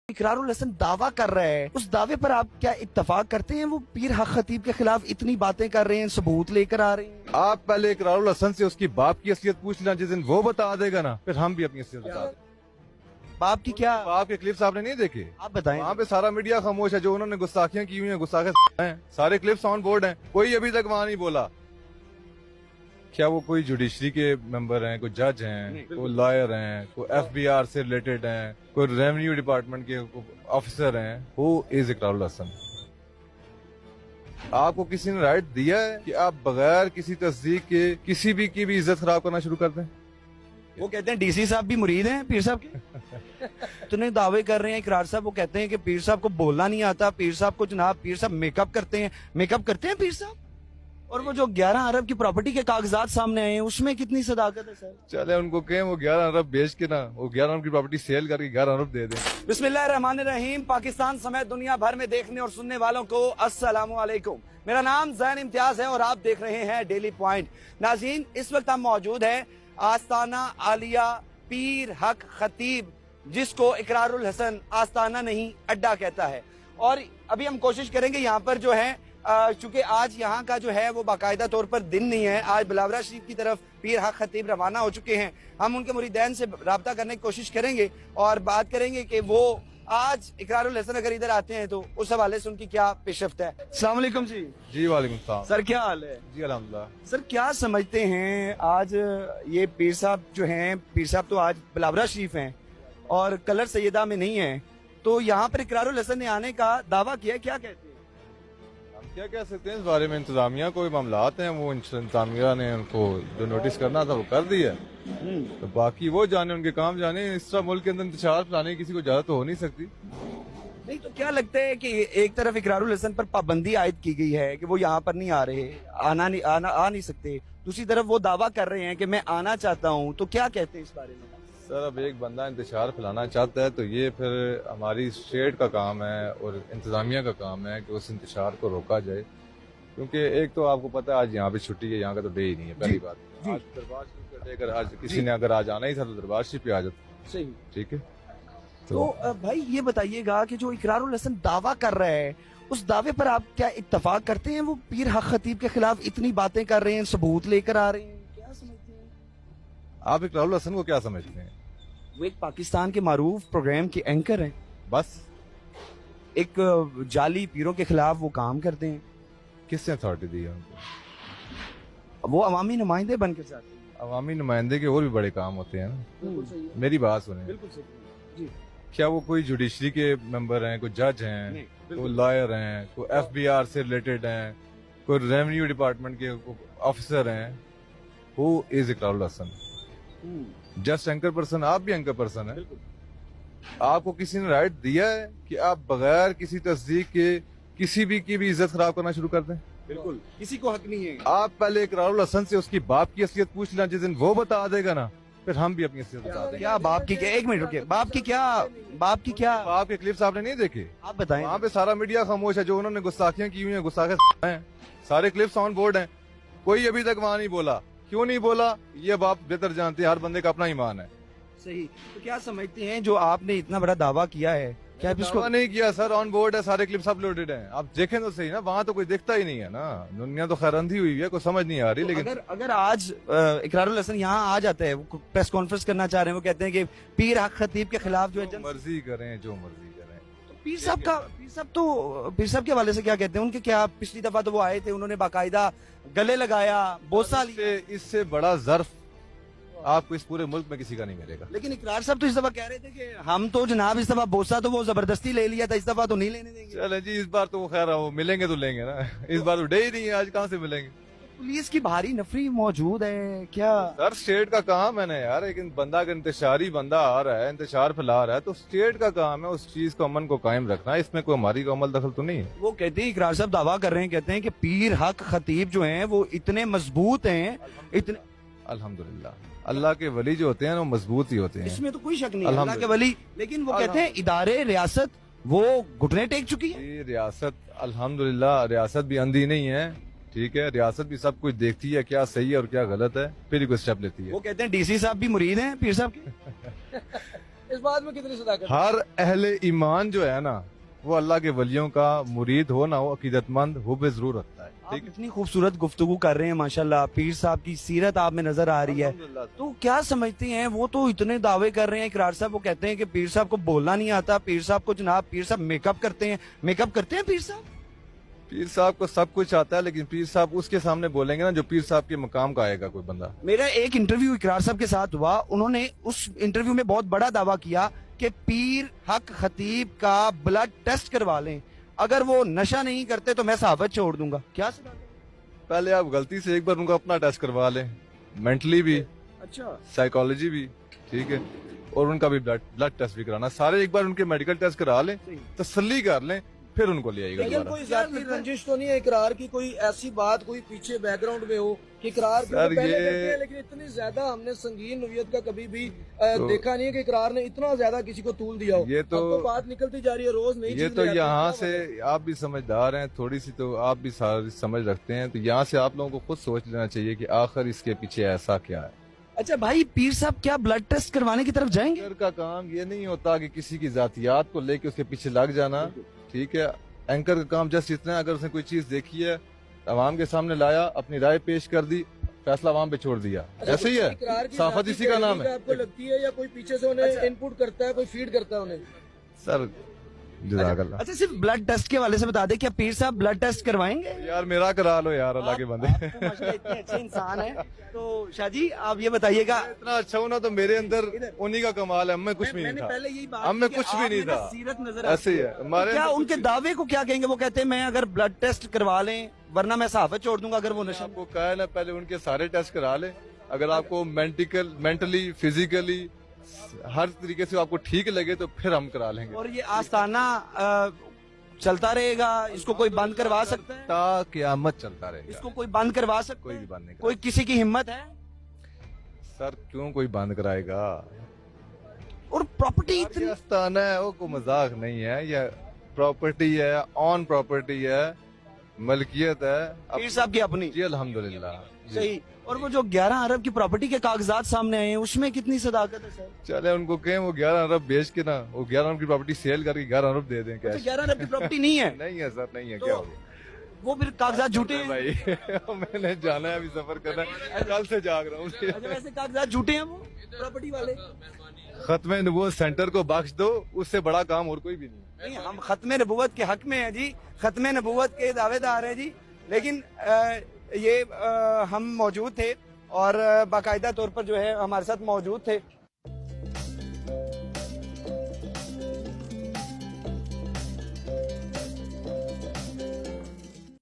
इकरारुल हसन दावा कर रहा है, उस दावे पर आप क्या इत्तफाक करते हैं? वो पीर हक खतीब के खिलाफ इतनी बातें कर रहे हैं, सबूत लेकर आ रहे हैं। आप पहले इकरारुल हसन से उसकी बाप की असलियत पूछ लेना, जिस दिन वो बता देगा ना फिर हम भी अपनी असलियत बता देंगे। बाप की क्या? बाप के क्लिप्स आपने नहीं देखे? आप बताएं। वहाँ पे सारा मीडिया खामोश है, जो उन्होंने गुस्ताखियां की हुई हैं, गुस्ताखे हैं, सारे क्लिप्स ऑन बोर्ड हैं, कोई अभी तक वहाँ नहीं बोला। क्या वो कोई जुडिशरी के मेंबर हैं, कोई जज हैं, कोई लॉयर हैं, कोई FBI से रिलेटेड हैं, कोई रेवेन्यू डिपार्टमेंट के ऑफिसर हैं? Who is Ikrarul Hasan? आपको किसी ने राइट दिया है कि आप बगैर किसी तस्दीक के किसी भी की भी इज्जत खराब करना शुरू कर दें? वो कहते हैं डीसी साहब भी मुरीद हैं पीर साहब के। इतने दावे कर रहे हैं इकरार साहब, वो कहते हैं कि पीर साहब को बोलना नहीं आता, पीर साहब को जनाब पीर साहब मेकअप करते हैं पीर साहब। और वो जो 11 अरब की प्रॉपर्टी के कागजात सामने आए हैं, उसमें कितनी सदाकत है सर? चले उनको कहें वो 11 अरब बेच के ना वो 11 अरब की प्रॉपर्टी सेल करके 11 अरब दे दें। बिस्मिल्लाहिर्रहमानिर्रहीम। पाकिस्तान समेत दुनिया भर में देखने और सुनने वालों को अस्सलामु अलैकुम। मेरा नाम ज़ैन इम्तियाज है और आप देख रहे हैं डेली पॉइंट। नाज़रीन, इस वक्त हम मौजूद हैं आस्ताना आलिया पीर हक खतीब, जिसको इकरारुल हसन आस्ताना नहीं अड्डा कहता है। और अभी हम कोशिश करेंगे यहाँ पर जो है, चूंकि आज यहाँ का जो है वो बाकायदा तौर पर दिन नहीं है, आज बिलावरा शरीफ की तरफ पीर हक खतीब रवाना हो चुके हैं। हम उनके मुरीदैन से राब्ता करने की कोशिश करेंगे और बात करेंगे कि वो आज इकरारुल हसन अगर इधर आते हैं तो उस हवाले से उनकी क्या पेशरफ्त है। अस्सलाम वालेकुम जी। जी वालेकुम सलाम। सर क्या हाल है? जी अल्हम्दुलिल्लाह। सर क्या समझते हैं आज ये पीर साहब जो हैं, पीर साहब तो आज बिलावरा शरीफ हैं और कलर सैयदा में नहीं है, तो यहाँ पर इकरारुल हसन ने आने का दावा किया, क्या कहते हैं? क्या कह सकते हैं इस बारे में? इंतजामिया कोई मामलात हैं, वो इंतजामिया ने उनको जो नोटिस करना था वो कर दिया, तो बाकी वो जाने, उनके काम जाने। इस तरह मुल्क के अंदर इंतजार फैलाने की किसी को इजाजत तो हो नहीं सकती। नहीं तो क्या लगता है कि एक तरफ इकरारुल हसन पर पाबंदी आयद की गई है कि वो यहाँ पर नहीं आ रहे, आ नहीं सकते, दूसरी तरफ वो दावा कर रहे हैं कि मैं आना चाहता हूँ, तो क्या कहते हैं इस बारे में? सर अब एक बंदा इंतशार फैलाना चाहता है तो ये फिर हमारी स्टेट का काम है और इंतजामिया का काम है कि उस इंतशार को रोका जाए, क्योंकि एक तो आपको पता है आज यहाँ पे छुट्टी है, यहाँ का तो डे ही नहीं है। पहली बात, आज दरबार शरीफ का डे, अगर आज किसी ने अगर आज आना ही था तो दरबार शरीफ पे आ जाता। सही, ठीक है। तो भाई ये बताइएगा कि जो इकरारुल हसन दावा कर रहा है, उस दावे पर आप क्या इत्तफाक करते हैं? वो पीर हक खतीब के खिलाफ इतनी बातें कर रहे हैं, सबूत लेकर आ रहे हैं, क्या समझते हैं आप इकरारुल हसन को क्या समझते हैं? वो एक पाकिस्तान के मारूफ प्रोग्राम के एंकर हैं, बस एक जाली पीरों के खिलाफ वो काम करते हैं। किसने अथॉरिटी दी है उनको? वो अवामी नुमाइंदे बनकर जाते हैं। अवामी नुमाइंदे के और भी बड़े काम होते हैं ना। बिल्कुल सही है। मेरी बात सुने, बिल्कुल सही है। जी। क्या वो कोई जुडिशरी के मेंबर हैं, कोई जज हैं, कोई लॉयर हैं, कोई FBI से रिलेटेड हैं, कोई रेवेन्यू डिपार्टमेंट के ऑफिसर हैं? Who is Ikrarul Hasan? Just anchor person, आप भी एंकर पर्सन है। आपको किसी ने राइट दिया है कि आप बगैर किसी तस्दीक के किसी भी की भी इज्जत खराब करना शुरू कर दें? बिल्कुल, किसी को हक नहीं है। आप पहले इकरारुल हसन से उसकी बाप की असलियत पूछ लेना, जिस दिन वो बता देगा ना फिर हम भी अपनी असलियत बता देंगे। क्या बाप की क्या? एक मिनट रुकिए, बाप की क्या? बाप के क्लिप्स आपने नहीं देखे? आप बताएं। वहाँ पे सारा मीडिया खामोश है, जो उन्होंने गुस्ताखियां की हुई हैं, गुस्ताखे हैं, सारे क्लिप्स ऑन बोर्ड हैं, कोई अभी तक वहाँ नहीं बोला। क्यों नहीं बोला ये अब आप बेहतर जानते हैं, हर बंदे का अपना ईमान है। सही। तो क्या समझते हैं जो आपने इतना बड़ा दावा किया है, क्या आप इसको? दावा नहीं किया सर, ऑन बोर्ड है, सारे क्लिप्स अपलोडेड हैं, आप देखें तो सही ना। वहाँ तो कोई दिखता ही नहीं है ना, दुनिया तो खैर अंधी हुई है, कोई समझ नहीं आ रही। लेकिन अगर आज इकरारुल हसन यहाँ आ जाता है, वो प्रेस कॉन्फ्रेंस करना चाह रहे हैं, वो कहते हैं कि पीर हक खतीब के खिलाफ जो है मर्जी करें, जो मर्जी करें। तो पीर साहब के हवाले से क्या कहते हैं? उनके क्या, पिछली दफा तो वो आए थे, उन्होंने बाकायदा गले लगाया, बोसा लिया। इससे बड़ा ज़र्फ आपको इस पूरे मुल्क में किसी का नहीं मिलेगा। लेकिन इकरार साहब तो इस दफा कह रहे थे कि हम तो जनाब इस दफा बोसा तो वो जबरदस्ती ले लिया था, इस दफा तो नहीं लेने देंगे। चले जी, इस बार तो वो खैर वो मिलेंगे तो लेंगे ना, इस बार तो डे ही नहीं है, आज कहाँ से मिलेंगे? पुलिस की भारी नफरी मौजूद है क्या? सर स्टेट का काम है ना यार, लेकिन बंदा अगर इंतशारी बंदा आ रहा है, इंतशार फैला रहा है, तो स्टेट का काम है उस चीज को, अमन को कायम रखना। इसमें कोई हमारी अमल दखल तो नहीं है। वो कहते हैं, इकरार साहब दावा कर रहे हैं, कहते हैं कि पीर हक खतीब जो हैं वो इतने मजबूत हैं, इतने। अल्हम्दुलिल्लाह, अल्लाह के वली जो होते हैं वो मजबूत ही होते हैं, इसमें तो कोई शक नहीं है, अल्लाह के वली। लेकिन वो कहते हैं इदारे रियासत वो घुटने टेक चुकी है। ये रियासत अल्हम्दुलिल्लाह, रियासत भी अंधी नहीं है, ठीक है। रियासत भी सब कुछ देखती है, क्या सही है और क्या गलत है, फिर ही कोई स्टेप लेती है। वो कहते हैं डीसी साहब भी मुरीद हैं पीर साहब के। इस बात में कितनी सदाकत? हर अहले ईमान जो है ना वो अल्लाह के वलियों का मुरीद हो ना हो अकीदतमंद हुब जरूर रखता है। आप इतनी खूबसूरत गुफ्तगू कर रहे हैं माशाल्लाह, पीर साहब की सीरत आप में नजर आ रही है, तो क्या समझते हैं? वो तो इतने दावे कर रहे हैं, इकरार साहब, वो कहते हैं कि पीर साहब को बोलना नहीं आता, पीर साहब को जनाब पीर साहब मेकअप करते हैं पीर साहब। पीर साहब को सब कुछ आता है, लेकिन पीर साहब उसके सामने बोलेंगे ना जो पीर साहब के मकाम का आएगा कोई बंदा। मेरा एक इंटरव्यू इकरार साहब के साथ हुआ, उन्होंने उस इंटरव्यू में बहुत बड़ा दावा किया कि पीर हक खतीब का ब्लड टेस्ट करवा लें, अगर वो नशा नहीं करते तो मैं सहाबत छोड़ दूंगा। क्या सदाकत? पहले आप गलती से एक बार उनका अपना टेस्ट करवा लें, मेंटली भी, अच्छा, साइकोलॉजी भी, ठीक है, और उनका भी ब्लड टेस्ट भी कराना। सारे एक बार उनके मेडिकल टेस्ट करा लें, तसल्ली कर लें, फिर उनको ले आइएगा लेकिन दोबारा। कोई जाती रंजिश तो नहीं है इकरार की? कोई ऐसी बात कोई पीछे बैकग्राउंड में हो कि इकरार सर, पहले ये- करते हैं, लेकिन इतनी ज्यादा हमने संगीन नोयत का कभी भी देखा नहीं है कि इकरार ने इतना ज्यादा किसी को तूल दिया हो। ये तो- अब बात निकलती जा रही है, रोज नहीं ये तो यहाँ से आप भी समझदार हैं, थोड़ी सी तो आप भी सारी समझ रखते हैं, तो यहाँ से आप लोगों को खुद सोच लेना चाहिए कि आखिर इसके पीछे ऐसा क्या है। अच्छा भाई, पीर साहब क्या ब्लड टेस्ट करवाने की तरफ जाएंगे? एंकर का काम ये नहीं होता कि किसी की जातियात को लेके उसके पीछे लग जाना, ठीक है। एंकर का काम जस्ट इतना है, अगर उसने कोई चीज देखी है, अवाम के सामने लाया, अपनी राय पेश कर दी, फैसला अवाम पे छोड़ दिया, ऐसे ही है। साफत इसी का नाम है। आपको लगती है या कोई पीछे से उन्हें इनपुट करता है, कोई फीड करता है उन्हें? सर जज़ाकल्लाह। अच्छा, सिर्फ ब्लड टेस्ट के वाले से बता दे, क्या पीर साहब ब्लड टेस्ट करवाएंगे? यार मेरा करा लो यार, अल्लाह के बंदे। आप तो माशाल्लाह इतने अच्छे इंसान हैं, तो शाह जी आप ये बताइएगा। इतना अच्छा हूं ना तो मेरे अंदर उन्हीं का कमाल है, मैं कुछ भी नहीं मैंने था। पहले यही बात हम में की कि कुछ भी आप नहीं में ना था। सीरत नजर ऐसे ही आती है हमारे क्या अंदर उनके कुछ दावे को क्या कहेंगे? वो कहते हैं मैं अगर ब्लड टेस्ट करवा लें वरना मैं सहाफत छोड़ दूंगा अगर वो भी- नशा। आपको कहा है ना, पहले उनके सारे टेस्ट करा ले, अगर आपको मेंटली फिजिकली हर तरीके से आपको ठीक लगे तो फिर हम करा लेंगे। और ये आस्ताना चलता रहेगा, इसको कोई बंद करवा सकता है? ता क़यामत चलता रहेगा, इसको कोई बंद करवा सकता कोई भी है? बंद नहीं कोई किसी की हिम्मत है? सर क्यों कोई बंद कराएगा? और प्रॉपर्टी ये इतनी आस्ताना है, वो कोई मजाक नहीं है, ये प्रॉपर्टी है, ऑन प्रॉपर्टी है, मलकियत है पीर साहब की अपनी। जी अल्हम्दुलिल्लाह जी। सही। और वो जो 11 अरब की प्रॉपर्टी के कागजात सामने आए हैं, उसमें कितनी सदाकत है सर? चले उनको कहें वो 11 अरब बेच के ना, वो 11 अरब की प्रॉपर्टी सेल करके 11 अरब दे दें तो कैश। 11 अरब की प्रॉपर्टी नहीं है नहीं है सर, नहीं है। तो क्या हो गया वो फिर कागजात झूठे हैं? भाई? मैंने जाना है, अभी सफर करना है, कल से जाग रहा हूँ। अच्छा, वैसे कागजात झूठे हैं वो प्रॉपर्टी वाले? खत्म नबूवत सेंटर को बख्श दो, उससे बड़ा काम और कोई भी नहीं। नहीं, हम खत्म नबूवत के हक में हैं जी, खत्म नबूवत के दावेदार हैं जी, लेकिन हम मौजूद थे और बाकायदा तौर पर जो है हमारे साथ मौजूद थे